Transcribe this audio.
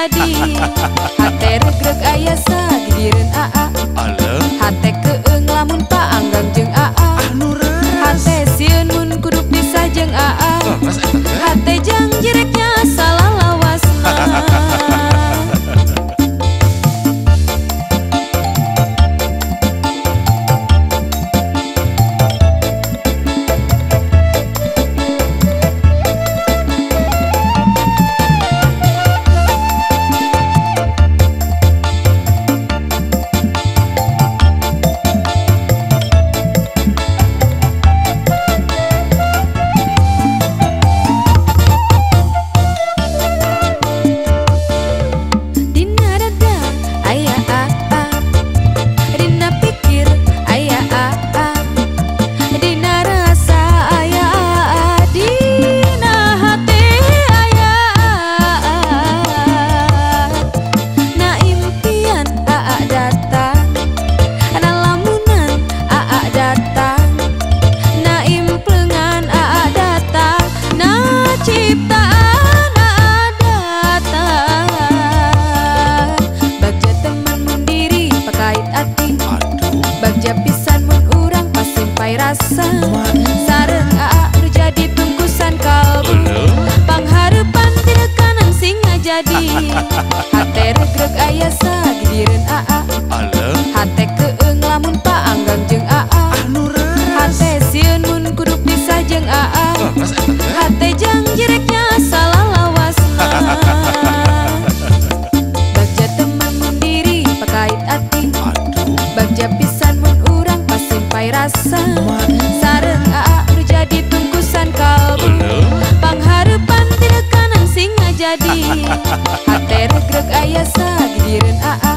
jadi. Hate regreg aya sagidireun aa. Hate keung lamun paanggang jeung aa. Hate sieun mun kudu pisah jeung aa. Hate jang jereknya salah lawasna. Sareng aa nu jadi tungkusan kalbu. Pangharepan ti kanan sing ngajadi. Hate regreg aya sagidireun aa. Hate keung lamun paanggang jeung aa. Hate sieun mun kudu pisah jeung aa. Hate jang jereknya salah lawasna. Bagja teman mun diri pakait ati. Bagja pisan mun urang pasimpai rasa. Sareng aa nu jadi tungkusan kalbu. Pangharepan ti kanan sing ngajadi. Hate regreg aya sagidireun aa.